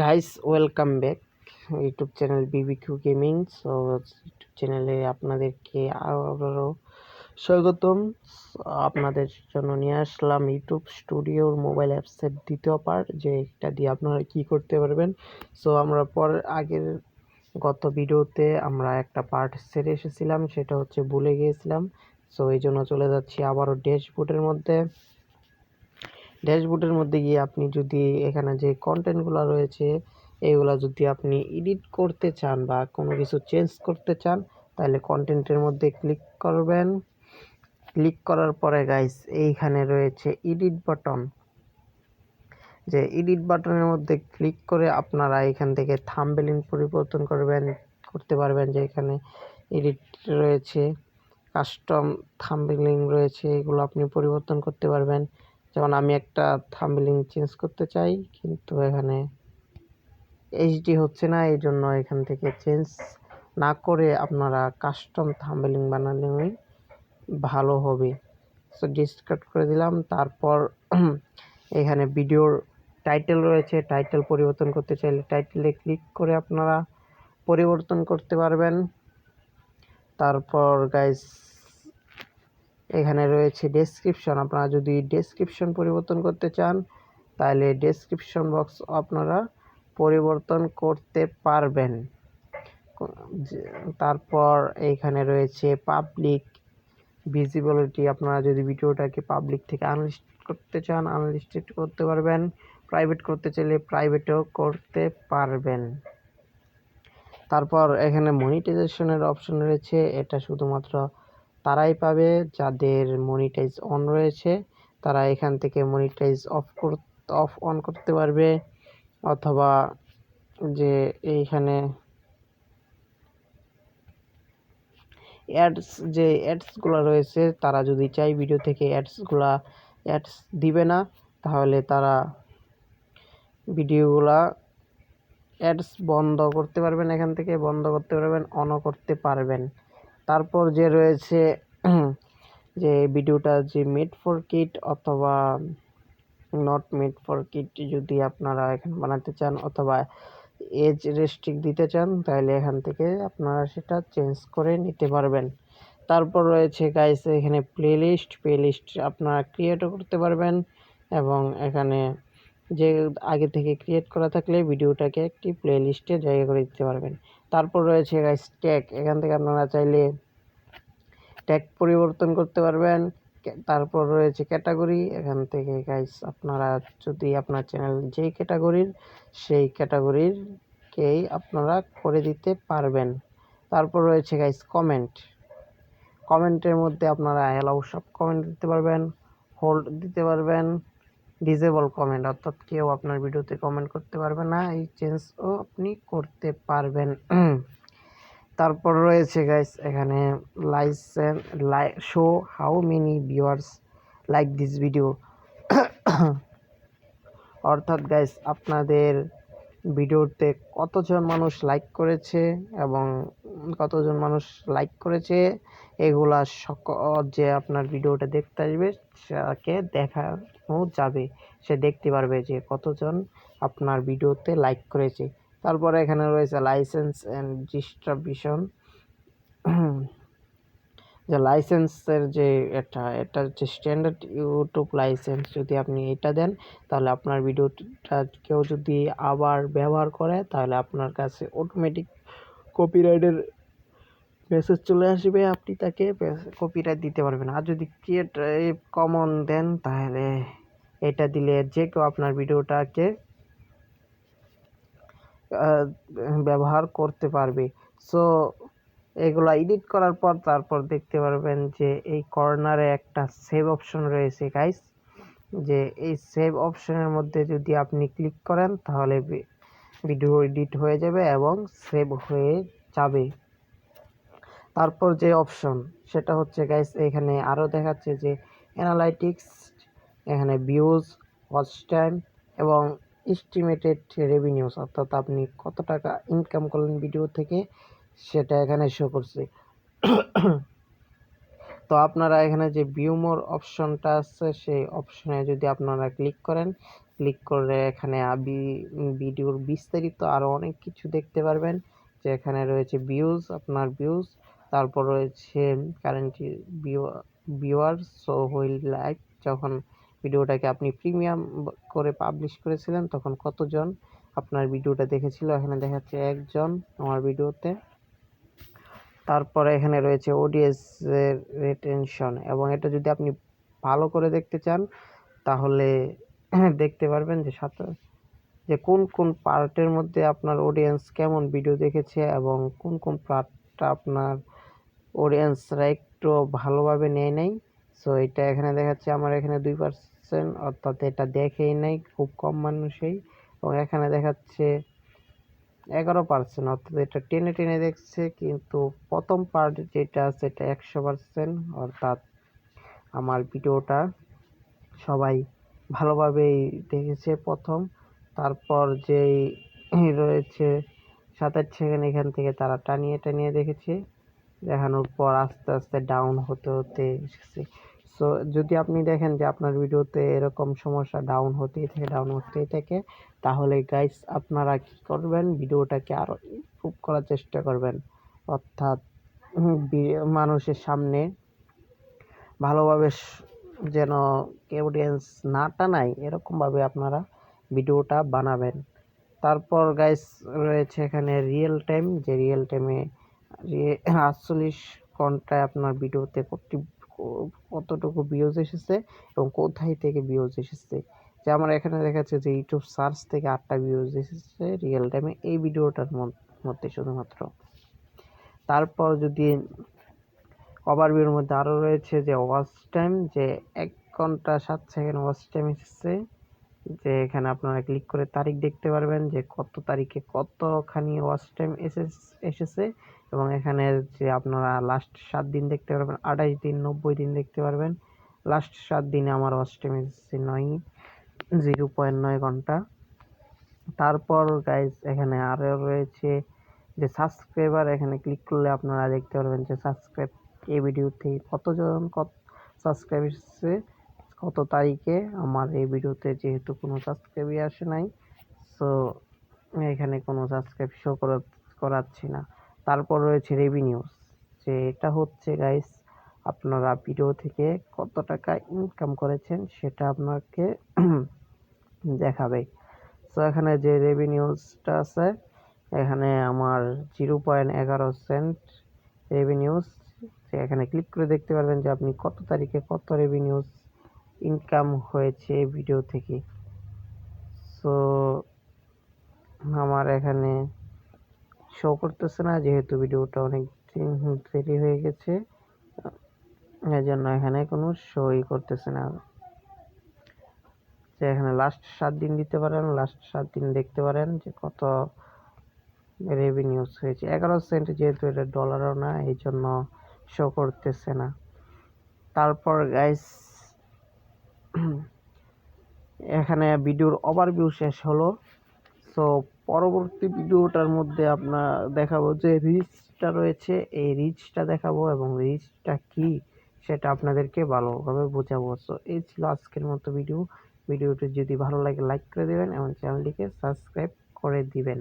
Guys welcome back YouTube channel BBQ gaming. So YouTube চ্যানেলে আপনাদেরকে আবারও স্বাগতম। আপনাদের জন্য নিয়ে আসলাম ইউটিউব স্টুডিওর মোবাইল অ্যাপসের দ্বিতীয় পার্ট, যে এটা দিয়ে আপনারা কি করতে পারবেন। সো আমরা আগের গত ভিডিওতে আমরা একটা পার্ট সেরে এসেছিলাম, সেটা হচ্ছে ভুলে গিয়েছিলাম। সো এই জন্য চলে যাচ্ছি আবারও ড্যাশবোর্ডের মধ্যে গিয়ে আপনি যদি এখানে যে কন্টেন্টগুলো রয়েছে এইগুলা যদি আপনি এডিট করতে চান বা কোনো কিছু চেঞ্জ করতে চান, তাহলে কন্টেন্টের মধ্যে ক্লিক করবেন। ক্লিক করার পরে গাইস এইখানে রয়েছে এডিট বাটন, যে এডিট বাটনের মধ্যে ক্লিক করে আপনারা এখান থেকে থাম্বনেইল পরিবর্তন করতে পারবেন। যে এখানে এডিট রয়েছে, কাস্টম থাম্বনেইল রয়েছে, এগুলো আপনি পরিবর্তন করতে পারবেন। যেমন আমি একটা থাম্বনেইল চেঞ্জ করতে চাই, কিন্তু এখানে এইচডি হচ্ছে না, এই জন্য এখান থেকে চেঞ্জ না করে আপনারা কাস্টম থাম্বনেইল বানালেই ভালো হবে। সো ডিসকার্ড করে দিলাম। তারপর এখানে ভিডিওর টাইটেল রয়েছে, টাইটেল পরিবর্তন করতে চাইলে টাইটেলে ক্লিক করে আপনারা পরিবর্তন করতে পারবেন। তারপর গাইস এখানে রয়েছে ডেসক্রিপশন, আপনারা যদি ডেসক্রিপশন পরিবর্তন করতে চান তাহলে ডেসক্রিপশন বক্স আপনারা পরিবর্তন করতে পারবেন। তারপর এইখানে রয়েছে পাবলিক ভিজিবিলিটি, আপনারা যদি ভিডিওটাকে পাবলিক থেকে আনলিস্টেড করতে চান আনলিস্টেড করতে পারবেন, প্রাইভেট করতে চাইলে প্রাইভেটও করতে পারবেন। তারপর এখানে মনিটাইজেশনের অপশন রয়েছে, এটা শুধুমাত্র তারাই পাবে যাদের মনিটাইজ অন রয়েছে। তারা এখান থেকে মনিটাইজ অফ অন করতে পারবে, অথবা যে এইখানে অ্যাডসগুলো রয়েছে, তারা যদি চায় ভিডিও থেকে অ্যাডস দিবে না, তাহলে তারা ভিডিওগুলা অ্যাডস বন্ধ করতে পারবেন, এখান থেকে বন্ধ করতে পারবেন, অনও করতে পারবেন। তারপর যে রয়েছে যে ভিডিওটা যে মেড ফর কিড অথবা নট মেড ফর কিড, যদি আপনারা এখানে বানাতে চান অথবা এজ রেস্ট্রিক্ট দিতে চান, তাহলে এখান থেকে আপনারা সেটা চেঞ্জ করে নিতে পারবেন। তারপর রয়েছে গাইস এখানে প্লেলিস্ট আপনারা ক্রিয়েটও করতে পারবেন, এবং এখানে যে আগে থেকে ক্রিয়েট করা থাকলে ভিডিওটাকে একটি প্লেলিস্টে জায়গা করে দিতে পারবেন। তারপর রয়েছে গাইস ট্যাগ, এখান থেকে আপনারা চাইলে ট্যাগ পরিবর্তন করতে পারবেন। তারপর রয়েছে ক্যাটাগরি, এখান থেকে গাইস আপনারা যদি আপনার চ্যানেল যেই ক্যাটাগরির সেই ক্যাটাগরিরকেই আপনারা করে দিতে পারবেন। তারপর রয়েছে গাইস কমেন্টের মধ্যে আপনারা অ্যালাউ সব কমেন্ট দিতে পারবেন, হোল্ড দিতে পারবেন, ডিসেবল কমেন্ট অর্থাৎ কেউ আপনার ভিডিওতে কমেন্ট করতে পারবে না, এই চেঞ্জও আপনি করতে পারবেন। তারপর রয়েছে গাইস এখানে show how many viewers like this video, অর্থাৎ গাইস আপনাদের ভিডিওতে কতজন মানুষ লাইক করেছে এবং কতজন মানুষ লাইক করেছে এগুলা যে আপনার ভিডিওটা দেখতে আসবে তাকে দেখানো যাবে, সে দেখতে পারবে যে কতজন আপনার ভিডিওতে লাইক করেছে। তারপরে এখানে রয়েছে লাইসেন্স অ্যান্ড ডিস্ট্রিবিউশন, যে লাইসেন্সের যে এটা হচ্ছে স্ট্যান্ডার্ড ইউটিউব লাইসেন্স, যদি আপনি এটা দেন তাহলে আপনার ভিডিওটা কেউ যদি আবার ব্যবহার করে তাহলে আপনার কাছে অটোমেটিক কপিরাইটের মেসেজ চলে আসবে, আপনি তাকে কপিরাইট দিতে পারবেন। আর যদি ক্রিয়েটিভ কমন দেন তাহলে এটা দিলে যে কেউ আপনার ভিডিওটাকে ব্যবহার করতে পারবে। সো এগুলো এডিট করার পর তারপর দেখতে পারবেন যে এই কর্নারে একটা সেভ অপশন রয়েছে গাইস, যে এই সেভ অপশনের মধ্যে যদি আপনি ক্লিক করেন তাহলে ভিডিও এডিট হয়ে যাবে এবং সেভ হয়ে যাবে। তারপর যে অপশন সেটা হচ্ছে গাইস এখানে আরও দেখাচ্ছে যে অ্যানালাইটিক্স, এখানে ভিউজ, ওয়াচ টাইম এবং এস্টিমেটেড রেভিনিউস, অর্থাৎ আপনি কত টাকা ইনকাম করলেন ভিডিও থেকে সেটা এখানে শো করছে। তো আপনারা এখানে যে ভিউ মোর অপশনটা আছে সেই অপশনে যদি আপনারা ক্লিক করেন ক্লিক করে এখানে ভিডিওর বিস্তারিত আরও অনেক কিছু দেখতে পারবেন। যে এখানে রয়েছে ভিউজ, আপনার ভিউজ, তারপর রয়েছে currently viewers, so wheel like, যখন ভিডিওটাকে আপনি প্রিমিয়াম করে পাবলিশ করেছিলেন তখন কতজন আপনার ভিডিওটা দেখেছিল, এখানে দেখাচ্ছে 1 জন আমার ভিডিওতে। তারপরে এখানে রয়েছে অডিয়েন্স রিটেনশন, এবং এটা যদি আপনি ভালো করে দেখতে চান তাহলে দেখতে পারবেন যে কোন কোন পার্টের মধ্যে আপনার অডিয়েন্স কেমন ভিডিও দেখেছে এবং কোন কোন পার্টটা আপনার অডিয়েন্সরা একটু ভালোভাবে নেয় নাই। সো এটা এখানে দেখাচ্ছে আমার এখানে 2%, অর্থাৎ এটা দেখেই নাই খুব কম মানুষই, এবং এখানে দেখাচ্ছে 11%, অর্থাৎ এটা টেনে টেনে দেখছে, কিন্তু প্রথম পার্ট যেটা আছে এটা 100%, অর্থাৎ আমার ভিডিওটা সবাই ভালোভাবেই দেখেছে প্রথম। তারপর যেই রয়েছে 27 সেকেন্ড, এখান থেকে তারা টানিয়ে টানিয়ে দেখেছে, দেখানোর পর আস্তে আস্তে ডাউন হতে হতে এসেছে। সো যদি আপনি দেখেন যে আপনার ভিডিওতে এরকম সমস্যা ডাউন হতেই থাকে, তাহলে গাইস আপনারা কি করবেন, ভিডিওটাকে আরও ইমপ্রুভ করার চেষ্টা করবেন, অর্থাৎ মানুষের সামনে ভালোভাবে যেন অডিয়েন্স না টানায় এরকমভাবে আপনারা ভিডিওটা বানাবেন। তারপর গাইস রয়েছে এখানে রিয়েল টাইম, যে রিয়েল টাইমে 48 ঘন্টায় আপনার ভিডিওতে কতটুকু ভিউজ এসেছে এবং কোথায় থেকে ভিউজ এসেছে। যে আমার এখানে দেখাচ্ছে যে ইউটিউব সার্চ থেকে 8টা ভিউজ এসেছে রিয়েল টাইমে এই ভিডিওটার মধ্যে শুধুমাত্র। তারপর যদি ওভারভিউর মধ্যে আরও রয়েছে যে ওয়াচ টাইম, যে 1 ঘন্টা 7 সেকেন্ড ওয়াচ টাইম এসেছে, যে এখানে আপনারা ক্লিক করে তারিখ দেখতে পারবেন যে কত তারিখে কতখানি ওয়াচ টাইম এসেছে, এবং এখানে যে আপনারা লাস্ট 7 দিন দেখতে পারবেন, 28 দিন, 90 দিন দেখতে পারবেন। লাস্ট 7 দিনে আমার ওয়াচ টাইম এসেছে 0.9 ঘন্টা। তারপর গাইজ এখানে আরও রয়েছে যে সাবস্ক্রাইবার, এখানে ক্লিক করলে আপনারা দেখতে পারবেন যে সাবস্ক্রাইব এই ভিডিওতে কতজন সাবস্ক্রাইব এসেছে, কত তারিখে। আমার এই ভিডিওতে যেহেতু কোনো সাবস্ক্রাইবই আসে নাই, সো এখানে কোনো সাবস্ক্রাইব শো করাচ্ছি না। তারপর রয়েছে রেভিনিউস, যে এটা হচ্ছে গাইস আপনারা ভিডিও থেকে কত টাকা ইনকাম করেছেন সেটা আপনাকে দেখাবে। সো এখানে যে রেভিনিউসটা আছে, এখানে আমার 0.11 সেন্ট রেভিনিউস, এখানে ক্লিক করে দেখতে পারবেন যে আপনি কত তারিখে কত রেভিনিউস ইনকাম হয়েছে ভিডিও থেকে। সো আমার এখানে শো করতেছে না, যেহেতু ভিডিওটা অনেক দেরি হয়ে গেছে, এই জন্য এখানে কোনো শোই করতেছে না। যে এখানে লাস্ট 7 দিন দিতে পারেন, লাস্ট 7 দিন দেখতে পারেন যে কত রেভিনিউস হয়েছে। 11 সেন্ট, যেহেতু এটা ডলারও না এই জন্য শো করতেছে না। তারপর গাইস এখানে ভিডিওর ওভারভিউ শেষ হলো। সো পরবর্তী ভিডিওটার মধ্যে আপনার দেখাবো যে রিচটা রয়েছে, এই রিচটা দেখাবো, এবং রিচটা কি সেটা আপনাদেরকে ভালোভাবে বোঝাবো। সো এই ছিল আজকের মতো ভিডিওটি যদি ভালো লাগে লাইক করে দেবেন এবং চ্যানেলটিকে সাবস্ক্রাইব করে দিবেন।